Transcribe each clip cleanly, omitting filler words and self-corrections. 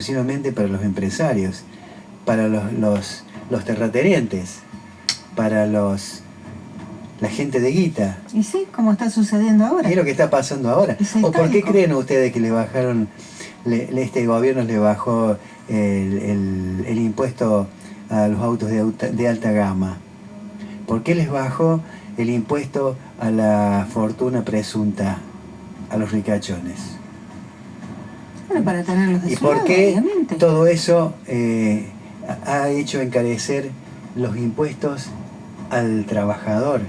exclusivamente para los empresarios, para los terratenientes, para la gente de guita. Y sí, como está sucediendo ahora. ¿Qué es lo que está pasando ahora? ¿O por qué creen ustedes que le bajaron, este gobierno le bajó el impuesto a los autos de alta gama? ¿Por qué les bajó el impuesto a la fortuna presunta, a los ricachones? Bueno, para tenerlos de ¿Y su por lado, qué obviamente. todo eso ha hecho encarecer los impuestos al trabajador?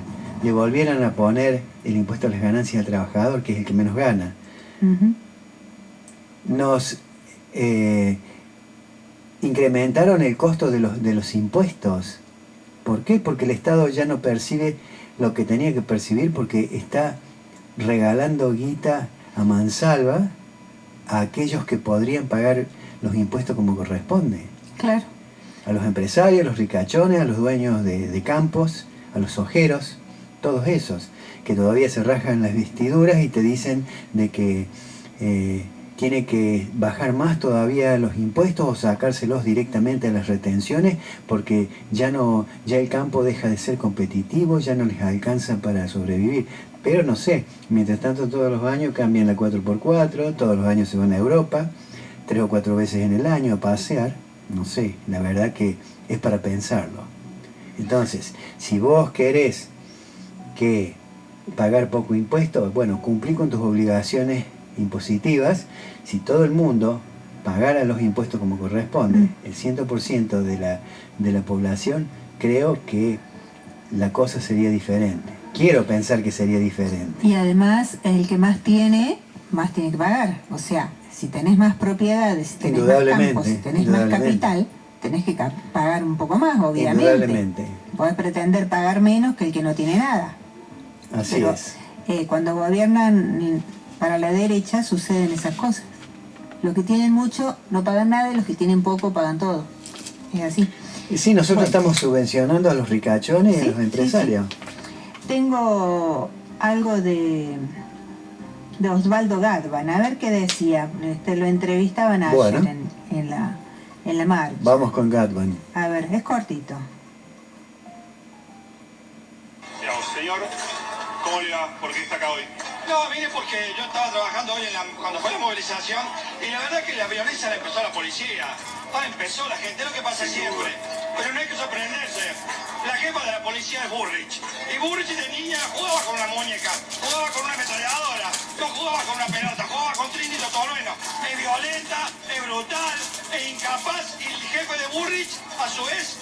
Le volvieron a poner el impuesto a las ganancias al trabajador, que es el que menos gana. Nos incrementaron el costo de los impuestos. ¿Por qué? Porque el Estado ya no percibe lo que tenía que percibir, porque está regalando guita a mansalva a aquellos que podrían pagar los impuestos como corresponde. Claro. A los empresarios, a los ricachones, a los dueños de campos, a los ojeros, todos esos, que todavía se rajan las vestiduras y te dicen de que tiene que bajar más todavía los impuestos o sacárselos directamente a las retenciones, porque ya el campo deja de ser competitivo, ya no les alcanza para sobrevivir. Pero no sé, mientras tanto todos los años cambian la 4x4, todos los años se van a Europa, 3 o 4 veces en el año a pasear. No sé, la verdad que es para pensarlo. Entonces, si vos querés que pagar poco impuesto, bueno, cumplí con tus obligaciones impositivas. Si todo el mundo pagara los impuestos como corresponde, el 100% de la población, creo que la cosa sería diferente. Quiero pensar que sería diferente. Y además, el que más tiene que pagar. O sea, si tenés más propiedades, si tenés más campos, si tenés más capital, tenés que pagar un poco más, obviamente. Indudablemente. Podés pretender pagar menos que el que no tiene nada. Así es. Cuando gobiernan para la derecha suceden esas cosas. Los que tienen mucho no pagan nada y los que tienen poco pagan todo. Es así. Sí, nosotros estamos subvencionando a los ricachones y a los empresarios. Sí. Tengo algo de Osvaldo Gatman, a ver qué decía. Lo entrevistaban ayer en la marcha. Vamos con Gatman. A ver, es cortito. Señor, ¿cómo le va? ¿Por qué está acá hoy? No, vine porque yo estaba trabajando hoy cuando fue la movilización y la verdad que la violencia la empezó la policía. Empezó la gente, es lo que pasa siempre. Pero no hay que sorprenderse. La jefa de la policía es Burrich. Y Burrich de niña jugaba con una muñeca, jugaba con una ametralladora, no jugaba con una pelota, jugaba con Trinity Torueno. Es violenta, es brutal, es incapaz y el jefe de Burrich, a su vez,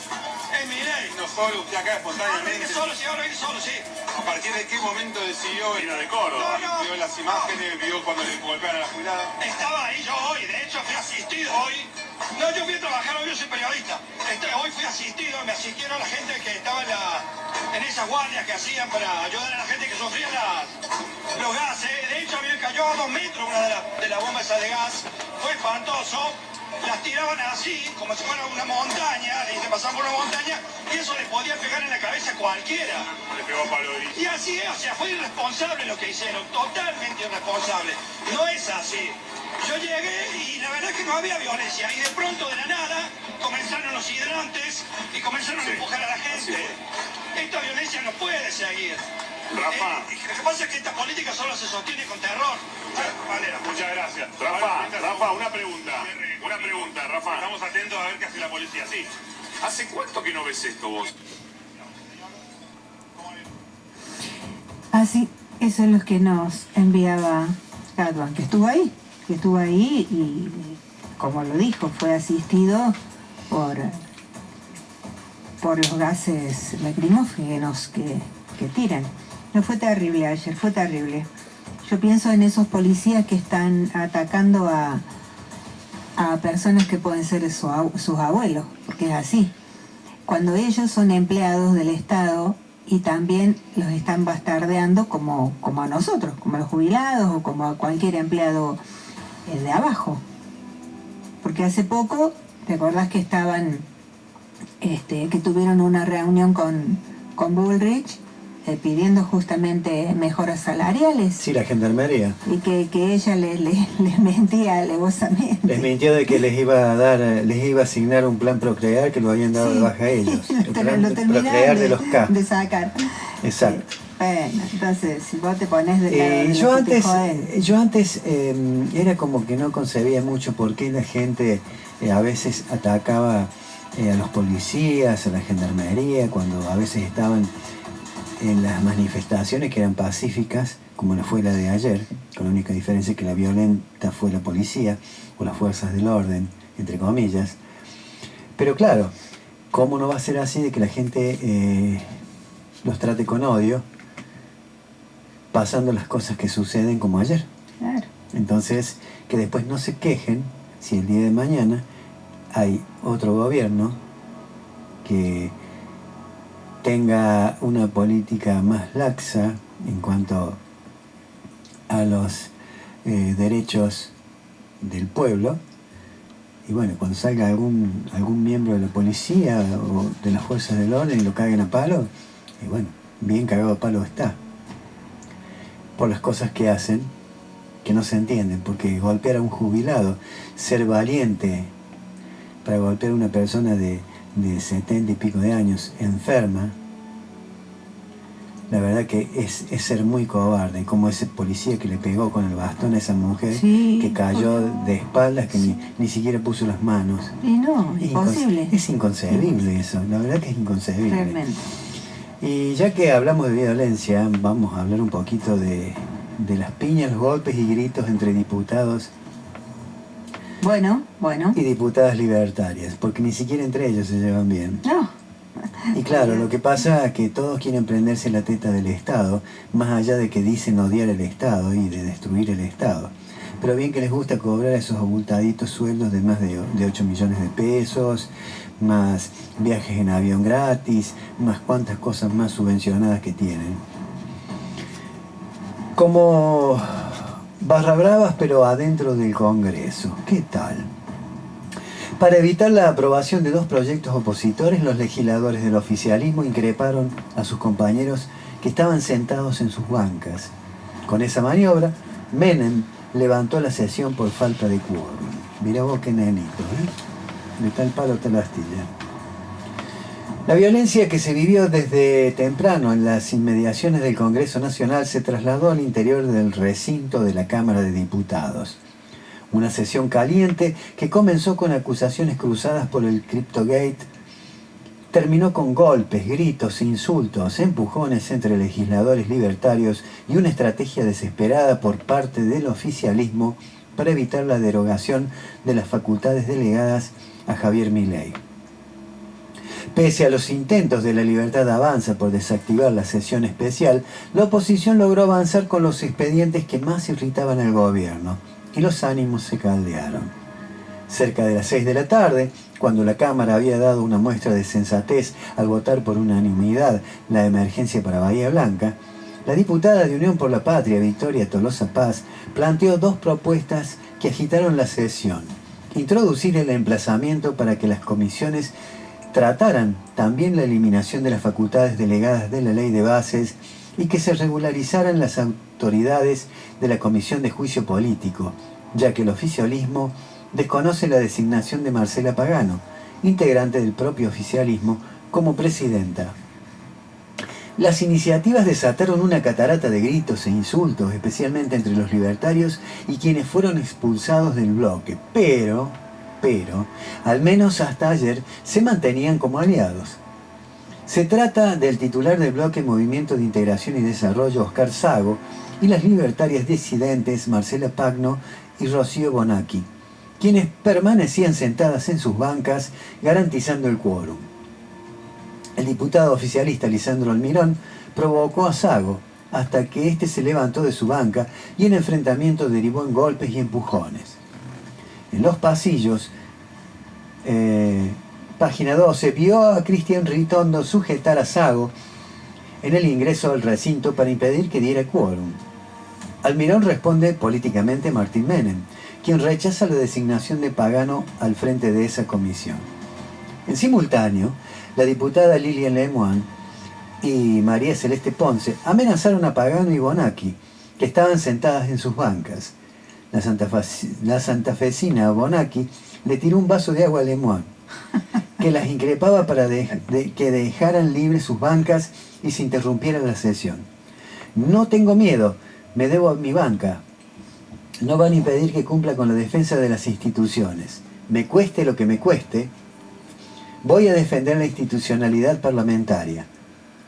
es Milei. No solo usted acá espontáneamente. Ahora viene solo, sí. ¿A partir de qué momento decidió ir de Córdoba? ¿Vio las imágenes? ¿Vio cuando le golpearon a la jubilada? Estaba ahí yo hoy, de hecho fui asistido hoy. No, yo fui a trabajar hoy, yo soy periodista. Hoy fui asistido, me asistieron la gente que estaba en esas guardias que hacían para ayudar a la gente que sufría los gases. De hecho a mí me cayó a 2 metros una de las bombas esas de gas. Fue espantoso. Las tiraban así, como si fuera una montaña, y se pasaban por una montaña, y eso le podía pegar en la cabeza a cualquiera. Le pegó a Pablo Gris. Y así es, o sea, fue irresponsable lo que hicieron, totalmente irresponsable. No es así. Yo llegué y la verdad es que no había violencia, y de pronto de la nada comenzaron los hidrantes y comenzaron a empujar a la gente. Esta violencia no puede seguir. Rafa. Lo que pasa es que esta política solo se sostiene con terror. Muchas gracias. Rafa, una pregunta, Rafa. Estamos atentos a ver qué hace la policía. Sí. ¿Hace cuánto que no ves esto vos? Así, eso es lo que nos enviaba Gatman, que estuvo ahí y, como lo dijo, fue asistido por los gases lacrimógenos que tiran. No, fue terrible ayer, fue terrible. Yo pienso en esos policías que están atacando a personas que pueden ser sus abuelos, porque es así. Cuando ellos son empleados del Estado y también los están bastardeando como a nosotros, como a los jubilados o como a cualquier empleado de abajo. Porque hace poco, ¿te acordás que estaban, que tuvieron una reunión con Bullrich pidiendo justamente mejoras salariales. Sí, la gendarmería. Y que ella les mentía alevosamente. Les mintió de que les iba a asignar un plan Procrear que lo habían dado de baja a ellos. El plan lo Procrear de los K. de sacar. Exacto. Sí. Bueno, entonces, si vos te pones de lado de yo antes era como que no concebía mucho por qué la gente a veces atacaba a los policías, a la gendarmería, cuando a veces estaban en las manifestaciones que eran pacíficas, como la fue la de ayer, con la única diferencia que la violenta fue la policía o las fuerzas del orden, entre comillas. Pero claro, ¿cómo no va a ser así de que la gente los trate con odio, pasando las cosas que suceden como ayer? Claro. Entonces, que después no se quejen si el día de mañana hay otro gobierno que tenga una política más laxa en cuanto a los derechos del pueblo. Y bueno, cuando salga algún miembro de la policía o de las fuerzas del orden y lo caguen a palo, y bueno, bien cagado a palo está. Por las cosas que hacen, que no se entienden, porque golpear a un jubilado, ser valiente para golpear a una persona de 70 y pico de años, enferma, la verdad que es ser muy cobarde, como ese policía que le pegó con el bastón a esa mujer, sí, que cayó de espaldas, que ni siquiera puso las manos. Y no, imposible. Es inconcebible eso, la verdad que es inconcebible. Realmente. Y ya que hablamos de violencia, vamos a hablar un poquito de las piñas, los golpes y gritos entre diputados Bueno. y diputadas libertarias, porque ni siquiera entre ellos se llevan bien. No. Y claro, lo que pasa es que todos quieren prenderse la teta del Estado, más allá de que dicen odiar el Estado y de destruir el Estado. Pero bien que les gusta cobrar esos abultaditos sueldos de más de 8 millones de pesos, más viajes en avión gratis, más cuantas cosas más subvencionadas que tienen. Como barra bravas, pero adentro del Congreso. ¿Qué tal? Para evitar la aprobación de 2 proyectos opositores, los legisladores del oficialismo increparon a sus compañeros que estaban sentados en sus bancas. Con esa maniobra, Menem levantó la sesión por falta de quórum. Mirá vos qué nenito, ¿eh? De tal palo tal astilla. La violencia que se vivió desde temprano en las inmediaciones del Congreso Nacional se trasladó al interior del recinto de la Cámara de Diputados. Una sesión caliente que comenzó con acusaciones cruzadas por el Cryptogate, terminó con golpes, gritos, insultos, empujones entre legisladores libertarios y una estrategia desesperada por parte del oficialismo para evitar la derogación de las facultades delegadas a Javier Milei. Pese a los intentos de la Libertad Avanza por desactivar la sesión especial, la oposición logró avanzar con los expedientes que más irritaban al gobierno, y los ánimos se caldearon. Cerca de las 6 de la tarde, cuando la Cámara había dado una muestra de sensatez al votar por unanimidad la emergencia para Bahía Blanca, la diputada de Unión por la Patria, Victoria Tolosa Paz, planteó 2 propuestas que agitaron la sesión. Introducir el emplazamiento para que las comisiones trataran también la eliminación de las facultades delegadas de la Ley de Bases y que se regularizaran las autoridades de la Comisión de Juicio Político, ya que el oficialismo desconoce la designación de Marcela Pagano, integrante del propio oficialismo, como presidenta. Las iniciativas desataron una catarata de gritos e insultos, especialmente entre los libertarios y quienes fueron expulsados del bloque, pero, al menos hasta ayer, se mantenían como aliados. Se trata del titular del bloque Movimiento de Integración y Desarrollo, Oscar Sago, y las libertarias disidentes Marcela Pagno y Rocío Bonacci, quienes permanecían sentadas en sus bancas garantizando el quórum. El diputado oficialista Lisandro Almirón provocó a Sago hasta que éste se levantó de su banca y el enfrentamiento derivó en golpes y empujones. En los pasillos, página 12, vio a Cristian Ritondo sujetar a Sago en el ingreso al recinto para impedir que diera quórum. Almirón responde políticamente Martín Menem, quien rechaza la designación de Pagano al frente de esa comisión. En simultáneo, la diputada Lilian Lemoine y María Celeste Ponce amenazaron a Pagano y Bonacchi, que estaban sentadas en sus bancas. La santafesina Bonacchi le tiró un vaso de agua a Lemoine, que las increpaba para que dejaran libres sus bancas y se interrumpiera la sesión. No tengo miedo, me debo a mi banca. No van a impedir que cumpla con la defensa de las instituciones. Me cueste lo que me cueste, voy a defender la institucionalidad parlamentaria.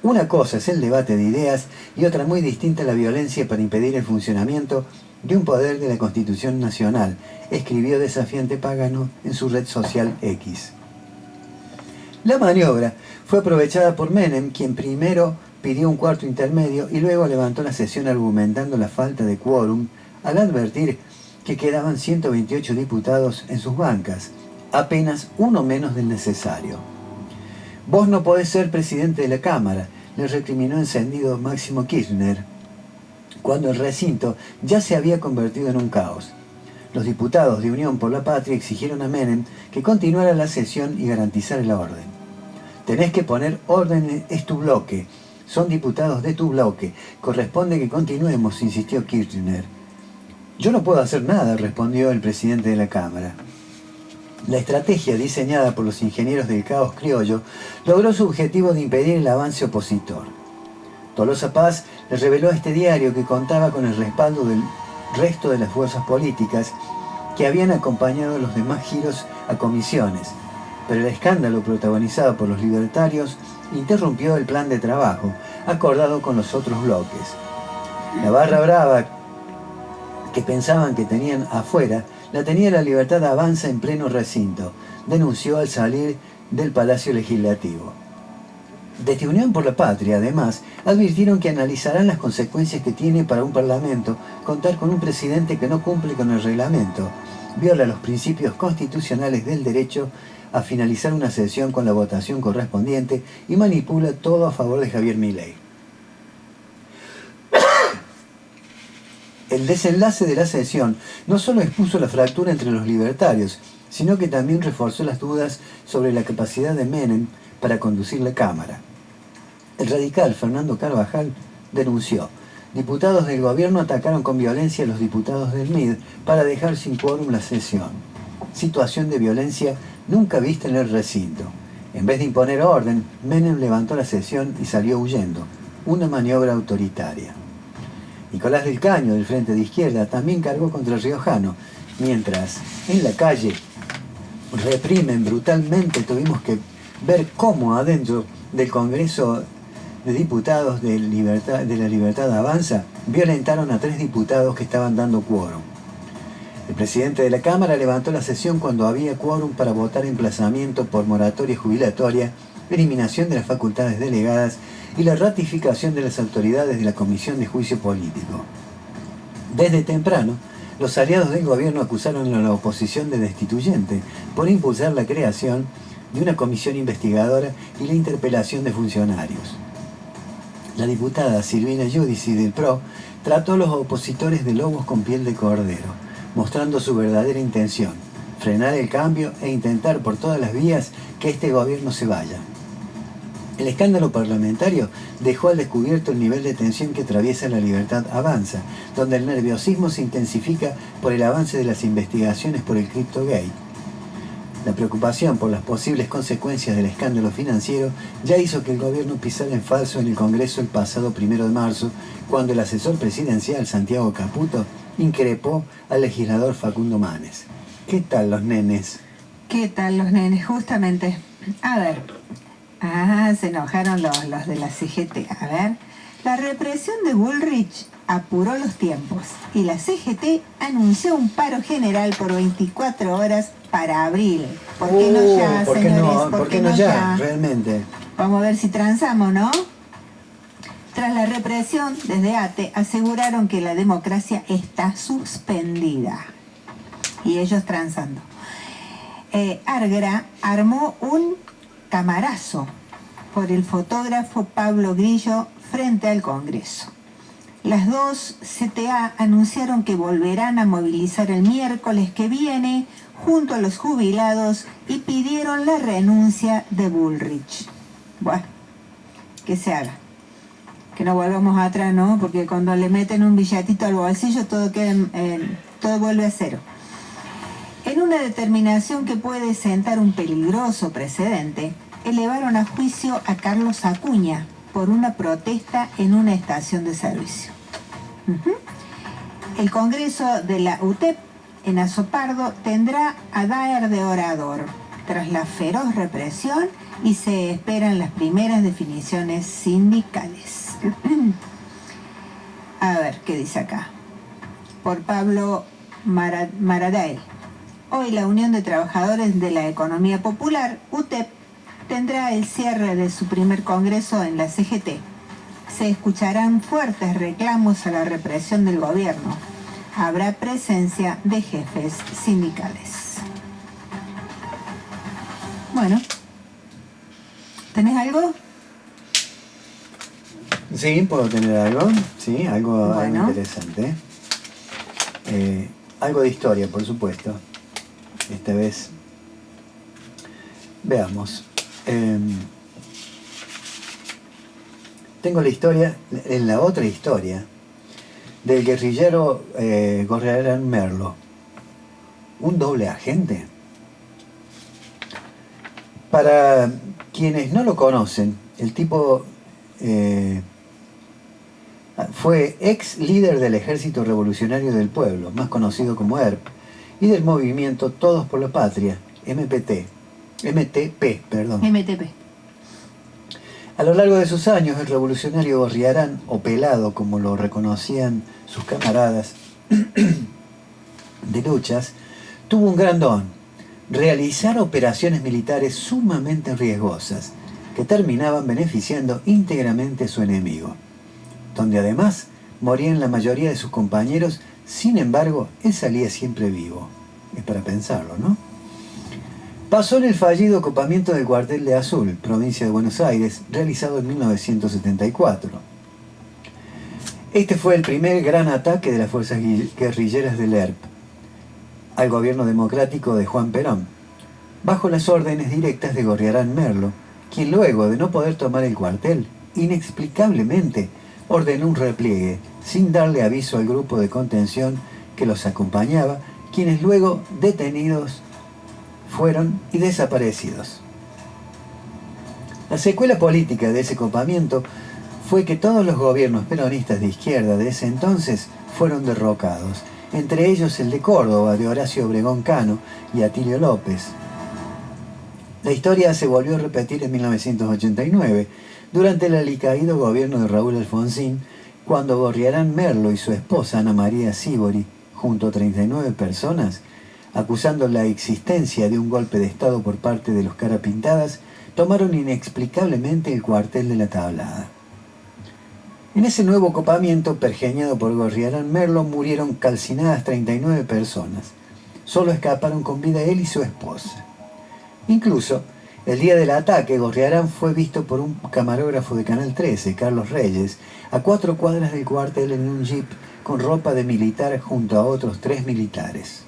Una cosa es el debate de ideas y otra muy distinta la violencia para impedir el funcionamiento de un poder de la Constitución Nacional, escribió desafiante Pagano en su red social X. La maniobra fue aprovechada por Menem, quien primero pidió un cuarto intermedio y luego levantó la sesión argumentando la falta de quórum al advertir que quedaban 128 diputados en sus bancas, apenas uno menos del necesario. Vos no podés ser presidente de la Cámara, le recriminó encendido Máximo Kirchner, cuando el recinto ya se había convertido en un caos. Los diputados de Unión por la Patria exigieron a Menem que continuara la sesión y garantizara el orden. Tenés que poner orden, es tu bloque, son diputados de tu bloque, corresponde que continuemos, insistió Kirchner. Yo no puedo hacer nada, respondió el presidente de la Cámara. La estrategia diseñada por los ingenieros del caos criollo logró su objetivo de impedir el avance opositor. Tolosa Paz le reveló a este diario que contaba con el respaldo del resto de las fuerzas políticas que habían acompañado los demás giros a comisiones, pero el escándalo protagonizado por los libertarios interrumpió el plan de trabajo acordado con los otros bloques. La barra brava que pensaban que tenían afuera la tenía La Libertad Avanza en pleno recinto, denunció al salir del Palacio Legislativo. Desde Unión por la Patria, además, advirtieron que analizarán las consecuencias que tiene para un parlamento contar con un presidente que no cumple con el reglamento, viola los principios constitucionales del derecho a finalizar una sesión con la votación correspondiente y manipula todo a favor de Javier Milei. El desenlace de la sesión no solo expuso la fractura entre los libertarios, sino que también reforzó las dudas sobre la capacidad de Menem para conducir la Cámara. El radical Fernando Carvajal denunció: diputados del gobierno atacaron con violencia a los diputados del MID para dejar sin quórum la sesión. Situación de violencia nunca vista en el recinto. En vez de imponer orden, Menem levantó la sesión y salió huyendo. Una maniobra autoritaria. Nicolás del Caño, del Frente de Izquierda, también cargó contra el riojano, mientras en la calle reprimen brutalmente. Tuvimos que ver cómo adentro del Congreso de Diputados de la Libertad Avanza violentaron a 3 diputados que estaban dando quórum. El presidente de la Cámara levantó la sesión cuando había quórum para votar emplazamiento por moratoria jubilatoria, eliminación de las facultades delegadas y la ratificación de las autoridades de la Comisión de Juicio Político. Desde temprano, los aliados del gobierno acusaron a la oposición de destituyente por impulsar la creación de una comisión investigadora y la interpelación de funcionarios. La diputada Silvina Giudici del PRO trató a los opositores de lobos con piel de cordero, mostrando su verdadera intención: frenar el cambio e intentar por todas las vías que este gobierno se vaya. El escándalo parlamentario dejó al descubierto el nivel de tensión que atraviesa La Libertad Avanza, donde el nerviosismo se intensifica por el avance de las investigaciones por el Cryptogate. La preocupación por las posibles consecuencias del escándalo financiero ya hizo que el gobierno pisara en falso en el Congreso el pasado 1 de marzo, cuando el asesor presidencial Santiago Caputo increpó al legislador Facundo Manes. ¿Qué tal los nenes? ¿Qué tal los nenes? Justamente. A ver. Se enojaron los de la CGT. A ver. La represión de Bullrich apuró los tiempos y la CGT anunció un paro general por 24 horas para abril. ¿Por qué no ya, ¿por señores? Qué no? ¿Por qué no ya? Realmente. Vamos a ver si transamos, ¿no? Tras la represión, desde ATE aseguraron que la democracia está suspendida. Y ellos transando. Argra armó un camarazo por el fotógrafo Pablo Grillo frente al Congreso. Las dos CTA anunciaron que volverán a movilizar el miércoles que viene junto a los jubilados y pidieron la renuncia de Bullrich. Bueno, que se haga. que no volvamos atrás, ¿no? Porque cuando le meten un billetito al bolsillo todo todo vuelve a cero. En una determinación que puede sentar un peligroso precedente, elevaron a juicio a Carlos Acuña por una protesta en una estación de servicio. El Congreso de la UTEP en Azopardo tendrá a Daer de orador tras la feroz represión y se esperan las primeras definiciones sindicales. A ver, ¿qué dice acá? Por Pablo Maradael. Hoy la Unión de Trabajadores de la Economía Popular, UTEP, tendrá el cierre de su primer congreso en la CGT. Se escucharán fuertes reclamos a la represión del gobierno. Habrá presencia de jefes sindicales. Bueno, ¿tenés algo? Sí, puedo tener algo. Sí, algo, Bueno. algo interesante. Algo de historia, por supuesto. Esta vez. Veamos. Tengo la historia, en la otra historia, del guerrillero Gorriarán Merlo. Un doble agente. Para quienes no lo conocen, el tipo fue ex líder del Ejército Revolucionario del Pueblo, más conocido como ERP, y del movimiento Todos por la Patria, MTP. A lo largo de sus años, el revolucionario Gorriarán, o Pelado, como lo reconocían sus camaradas de luchas, tuvo un gran don: realizar operaciones militares sumamente riesgosas, que terminaban beneficiando íntegramente a su enemigo, donde además morían la mayoría de sus compañeros. Sin embargo, él salía siempre vivo. Es para pensarlo, ¿no? Pasó en el fallido ocupamiento del cuartel de Azul, provincia de Buenos Aires, realizado en 1974. Este fue el primer gran ataque de las fuerzas guerrilleras del ERP al gobierno democrático de Juan Perón, bajo las órdenes directas de Gorriarán Merlo, quien luego de no poder tomar el cuartel, inexplicablemente ordenó un repliegue, sin darle aviso al grupo de contención que los acompañaba, quienes luego detenidos fueron y desaparecidos. La secuela política de ese copamiento fue que todos los gobiernos peronistas de izquierda de ese entonces fueron derrocados, entre ellos el de Córdoba, de Horacio Obregón Cano y Atilio López. La historia se volvió a repetir en 1989, durante el alicaído gobierno de Raúl Alfonsín, cuando Gorriarán Merlo y su esposa Ana María Sívori, junto a 39 personas, acusando la existencia de un golpe de Estado por parte de los Carapintadas, tomaron inexplicablemente el cuartel de la Tablada. En ese nuevo copamiento, pergeñado por Gorriarán Merlo, murieron calcinadas 39 personas. Solo escaparon con vida él y su esposa. Incluso, el día del ataque, Gorriarán fue visto por un camarógrafo de Canal 13, Carlos Reyes, a 4 cuadras del cuartel en un jeep con ropa de militar junto a otros 3 militares.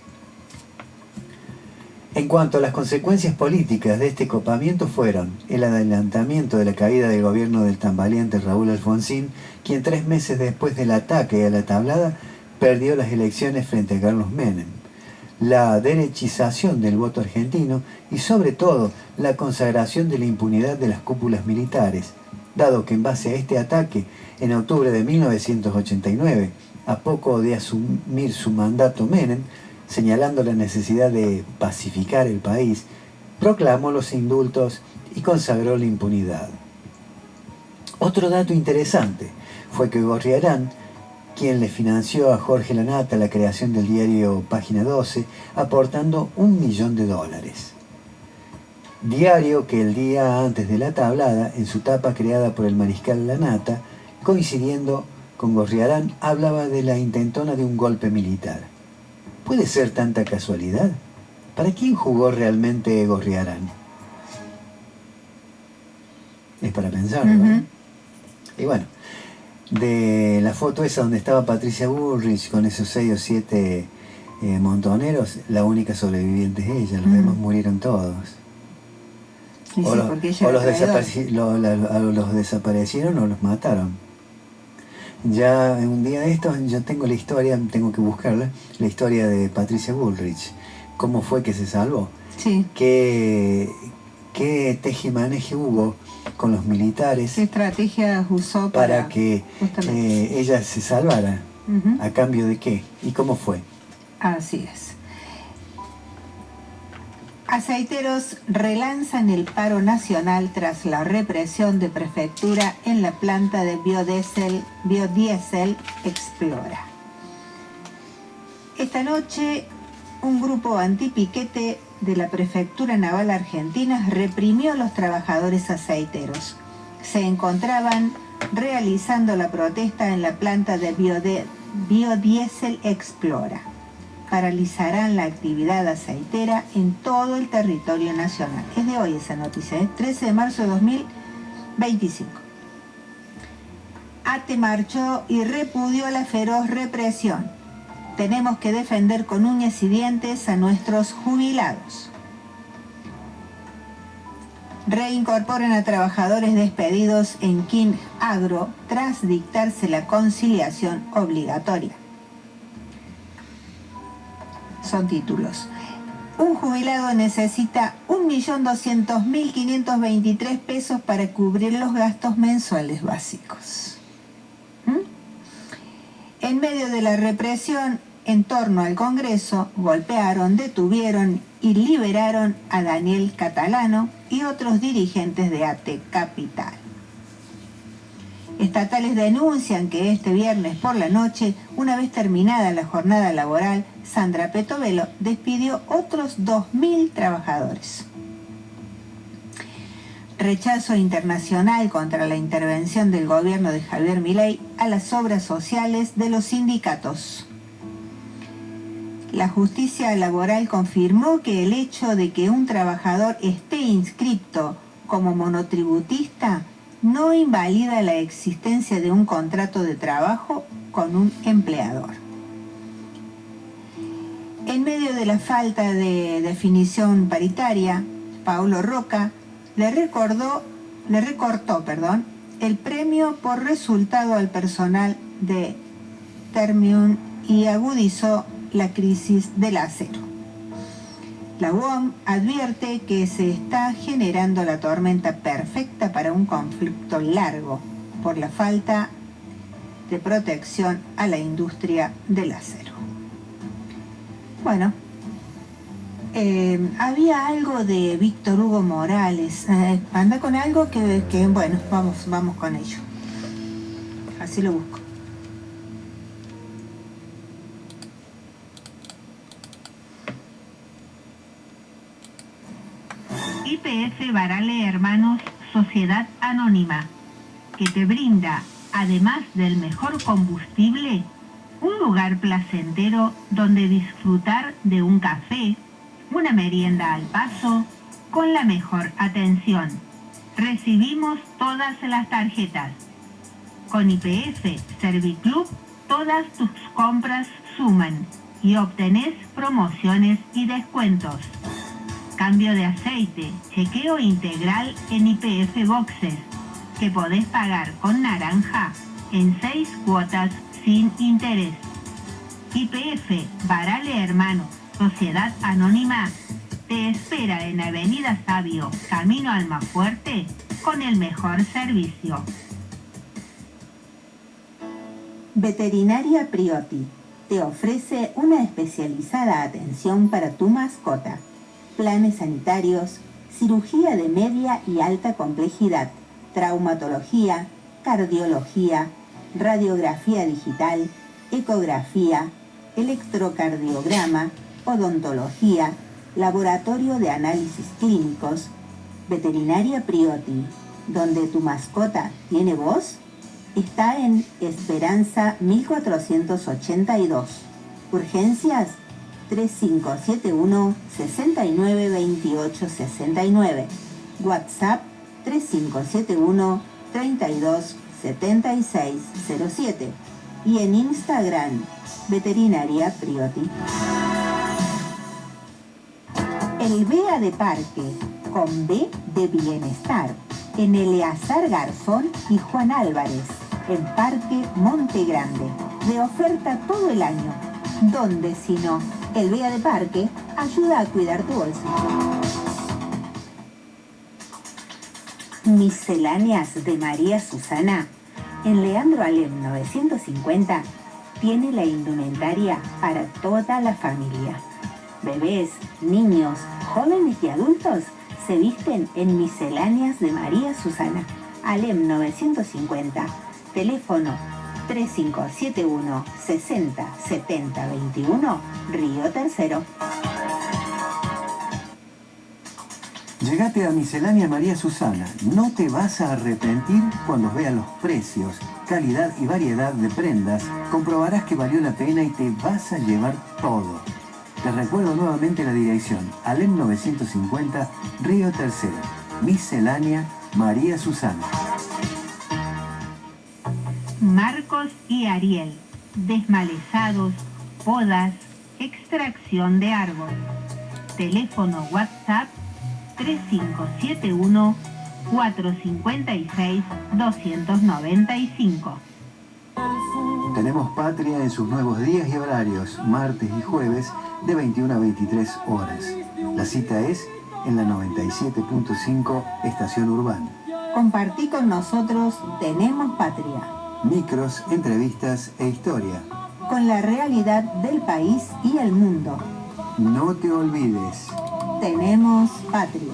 En cuanto a las consecuencias políticas de este copamiento, fueron el adelantamiento de la caída del gobierno del tambaleante Raúl Alfonsín, quien 3 meses después del ataque a la Tablada perdió las elecciones frente a Carlos Menem, la derechización del voto argentino y sobre todo la consagración de la impunidad de las cúpulas militares, dado que en base a este ataque, en octubre de 1989, a poco de asumir su mandato Menem, señalando la necesidad de pacificar el país, proclamó los indultos y consagró la impunidad. Otro dato interesante fue que Gorriarán, quien le financió a Jorge Lanata la creación del diario Página 12, aportando $1 millón. Diario que el día antes de la Tablada, en su tapa creada por el mariscal Lanata, coincidiendo con Gorriarán, hablaba de la intentona de un golpe militar. ¿Puede ser tanta casualidad? ¿Para quién jugó realmente Gorriarán? Es para pensarlo, ¿eh? Y bueno, de la foto esa donde estaba Patricia Bullrich con esos 6 o 7 montoneros, la única sobreviviente es ella, los demás murieron todos. Sí, O, sí, los, porque ella o era los, los desaparecieron o los mataron. Ya un día de estos yo tengo la historia, tengo que buscarla, la historia de Patricia Bullrich. ¿Cómo fue que se salvó? Sí. ¿Qué tejimaneje hubo con los militares? ¿Qué estrategias usó para que ella se salvara? ¿A cambio de qué? ¿Y cómo fue? Así es. Aceiteros relanzan el paro nacional tras la represión de prefectura en la planta de biodiesel Explora. Esta noche, un grupo antipiquete de la Prefectura Naval Argentina reprimió a los trabajadores aceiteros. Se encontraban realizando la protesta en la planta de biodiesel Explora. Paralizarán la actividad aceitera en todo el territorio nacional. Es de hoy esa noticia, 13 de marzo de 2025. ATE marchó y repudió la feroz represión. Tenemos que defender con uñas y dientes a nuestros jubilados. Reincorporan a trabajadores despedidos en King Agro tras dictarse la conciliación obligatoria. Son títulos. Un jubilado necesita 1.200.523 pesos para cubrir los gastos mensuales básicos. En medio de la represión en torno al Congreso, golpearon, detuvieron y liberaron a Daniel Catalano y otros dirigentes de ATE Capital. Estatales denuncian que este viernes por la noche, una vez terminada la jornada laboral, Sandra Petovelo despidió otros 2.000 trabajadores. Rechazo internacional contra la intervención del gobierno de Javier Milei a las obras sociales de los sindicatos. La justicia laboral confirmó que el hecho de que un trabajador esté inscripto como monotributista no invalida la existencia de un contrato de trabajo con un empleador. En medio de la falta de definición paritaria, Paulo Roca le recortó el premio por resultado al personal de Termium y agudizó la crisis del acero. La UOM advierte que se está generando la tormenta perfecta para un conflicto largo por la falta de protección a la industria del acero. Bueno, había algo de Víctor Hugo Morales. Anda con algo que bueno, vamos con ello. Así lo busco. YPF Barale Hermanos, Sociedad Anónima, que te brinda, además del mejor combustible, un lugar placentero donde disfrutar de un café, una merienda al paso, con la mejor atención. Recibimos todas las tarjetas. Con YPF Serviclub, todas tus compras suman y obtenés promociones y descuentos. Cambio de aceite, chequeo integral en YPF Boxes, que podés pagar con naranja en 6 cuotas sin interés. YPF Barale Hermanos, Sociedad Anónima, te espera en Avenida Sabio, Camino Almafuerte, con el mejor servicio. Veterinaria Priotti te ofrece una especializada atención para tu mascota. Planes sanitarios, cirugía de media y alta complejidad, traumatología, cardiología, radiografía digital, ecografía, electrocardiograma, odontología, laboratorio de análisis clínicos. Veterinaria Priotti, donde tu mascota tiene voz, está en Esperanza 1482. Urgencias 3571 69 28 69. WhatsApp 3571 32 76 07. Y en Instagram, Veterinaria Priotti. El BEA de Parque, con B de Bienestar, en Eleazar Garzón y Juan Álvarez. en Parque Monte Grande, de oferta todo el año. ¿Dónde si no? El Día de Parque ayuda a cuidar tu bolsillo. Misceláneas de María Susana. En Leandro Alem 950 tiene la indumentaria para toda la familia. Bebés, niños, jóvenes y adultos se visten en Misceláneas de María Susana. Alem 950. Teléfono 3571 60 70 21, Río Tercero. Llegate a Miscelánea María Susana. No te vas a arrepentir cuando veas los precios, calidad y variedad de prendas. Comprobarás que valió la pena y te vas a llevar todo. Te recuerdo nuevamente la dirección. Alem 950, Río Tercero. Miscelánea María Susana. Marcos y Ariel. Desmalezados, podas, extracción de árbol. Teléfono WhatsApp 3571 456 295. Tenemos Patria en sus nuevos días y horarios, martes y jueves de 21 a 23 horas. La cita es en la 97.5 Estación Urbana. Compartí con nosotros Tenemos Patria. Micros, entrevistas e historia. Con la realidad del país y el mundo. No te olvides. Tenemos Patria.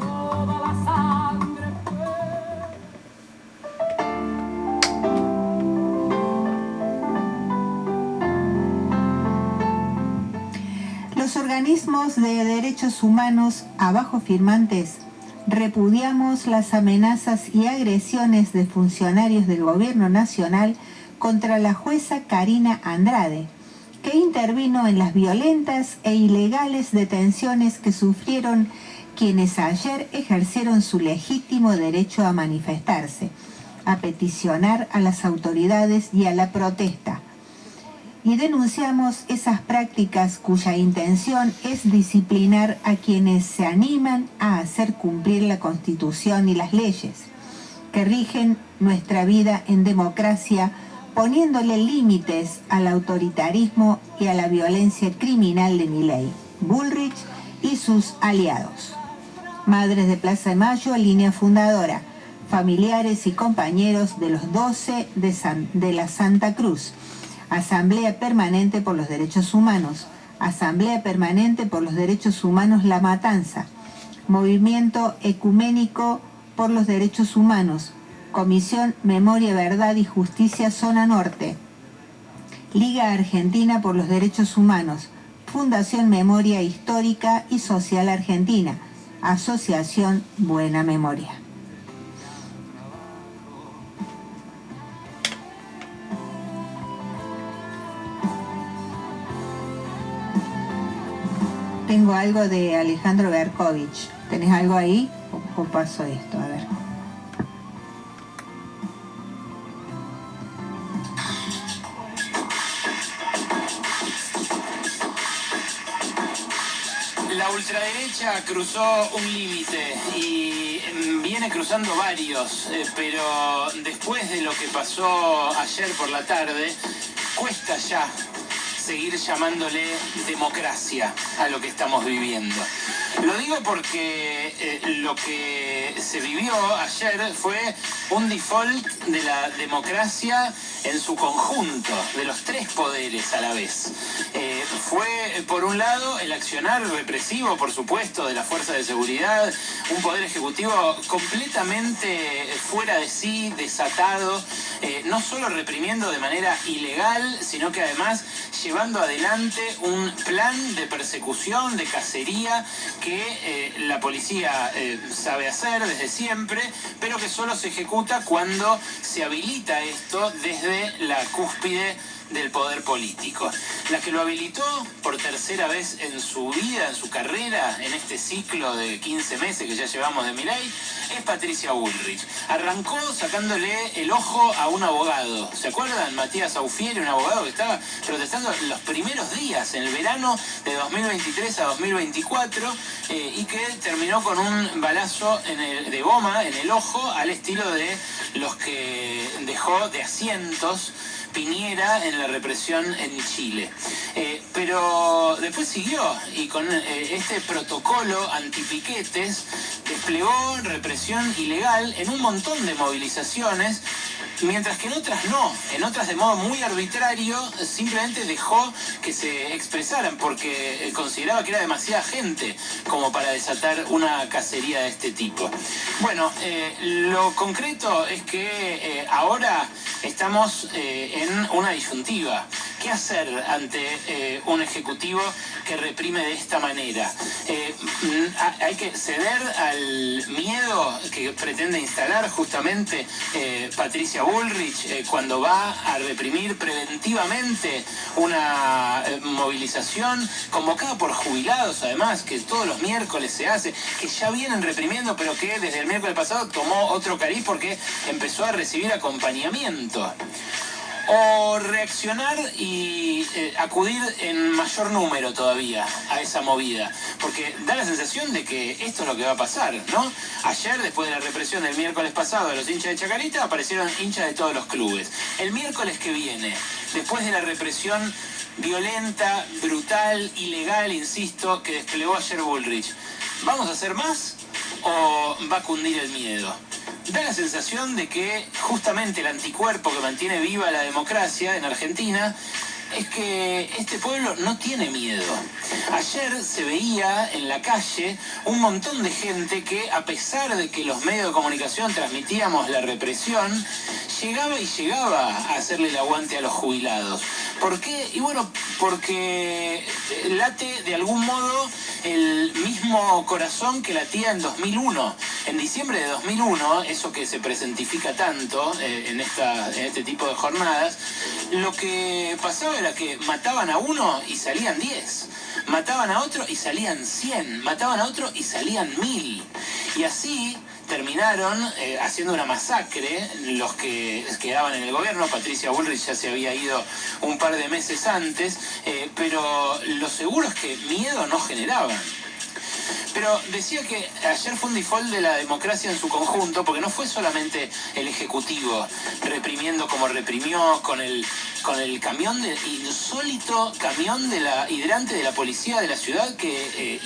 Los organismos de derechos humanos abajo firmantes repudiamos las amenazas y agresiones de funcionarios del Gobierno Nacional contra la jueza Karina Andrade, que intervino en las violentas e ilegales detenciones que sufrieron quienes ayer ejercieron su legítimo derecho a manifestarse, a peticionar a las autoridades y a la protesta. Y denunciamos esas prácticas cuya intención es disciplinar a quienes se animan a hacer cumplir la Constitución y las leyes que rigen nuestra vida en democracia, poniéndole límites al autoritarismo y a la violencia criminal de Milei, Bullrich y sus aliados. Madres de Plaza de Mayo, línea fundadora, familiares y compañeros de los 12 de la Santa Cruz, Asamblea Permanente por los Derechos Humanos, Asamblea Permanente por los Derechos Humanos La Matanza, Movimiento Ecuménico por los Derechos Humanos, Comisión Memoria, Verdad y Justicia Zona Norte, Liga Argentina por los Derechos Humanos, Fundación Memoria Histórica y Social Argentina, Asociación Buena Memoria. Tengo algo de Alejandro Berkovich. ¿Tenés algo ahí? ¿O paso esto? A ver. La ultraderecha cruzó un límite y viene cruzando varios, pero después de lo que pasó ayer por la tarde, cuesta ya seguir llamándole democracia a lo que estamos viviendo. Lo digo porque lo que se vivió ayer fue un default de la democracia en su conjunto, de los tres poderes a la vez. Fue, por un lado, el accionar represivo, por supuesto, de la fuerza de seguridad, un poder ejecutivo completamente fuera de sí, desatado, no solo reprimiendo de manera ilegal, sino que además llevando adelante un plan de persecución, de cacería, que la policía sabe hacer desde siempre, pero que solo se ejecuta cuando se habilita esto desde la cúspide del poder político. La que lo habilitó por tercera vez en su vida, en su carrera, en este ciclo de 15 meses que ya llevamos de Milei, es Patricia Bullrich. Arrancó sacándole el ojo a un abogado. ¿Se acuerdan? Matías Aufieri, un abogado que estaba protestando los primeros días, en el verano de 2023 a 2024, y que terminó con un balazo de goma en el ojo, al estilo de los que dejó de asientos Piñera en la represión en Chile. Pero después siguió y con este protocolo antipiquetes desplegó represión ilegal en un montón de movilizaciones, mientras que en otras no, en otras de modo muy arbitrario simplemente dejó que se expresaran porque consideraba que era demasiada gente como para desatar una cacería de este tipo. Bueno, lo concreto es que ahora estamos en una disyuntiva. ¿Qué hacer ante un ejecutivo que reprime de esta manera? Hay que ceder al miedo que pretende instalar justamente Patricia Bullrich cuando va a reprimir preventivamente una movilización convocada por jubilados, además, que todos los miércoles se hace, que ya vienen reprimiendo, pero que desde el miércoles pasado tomó otro cariz porque empezó a recibir acompañamiento. O reaccionar y acudir en mayor número todavía a esa movida, porque da la sensación de que esto es lo que va a pasar, ¿no? Ayer, después de la represión del miércoles pasado de los hinchas de Chacarita, aparecieron hinchas de todos los clubes. El miércoles que viene, después de la represión violenta, brutal, ilegal, insisto, que desplegó ayer Bullrich, ¿vamos a hacer más o va a cundir el miedo? Da la sensación de que justamente el anticuerpo que mantiene viva la democracia en Argentina es que este pueblo no tiene miedo. Ayer se veía en la calle un montón de gente que, a pesar de que los medios de comunicación transmitíamos la represión, llegaba a hacerle el aguante a los jubilados. ¿Por qué? Y bueno, porque late de algún modo el mismo corazón que latía en 2001. En diciembre de 2001, eso que se presentifica tanto en este tipo de jornadas, lo que pasaba era que mataban a uno y salían 10, mataban a otro y salían 100, mataban a otro y salían 1000. Y así terminaron haciendo una masacre los que quedaban en el gobierno. Patricia Bullrich ya se había ido un par de meses antes, pero lo seguro es que miedo no generaban. Pero decía que ayer fue un default de la democracia en su conjunto, porque no fue solamente el Ejecutivo reprimiendo como reprimió con el camión insólito camión hidrante de la policía de la ciudad que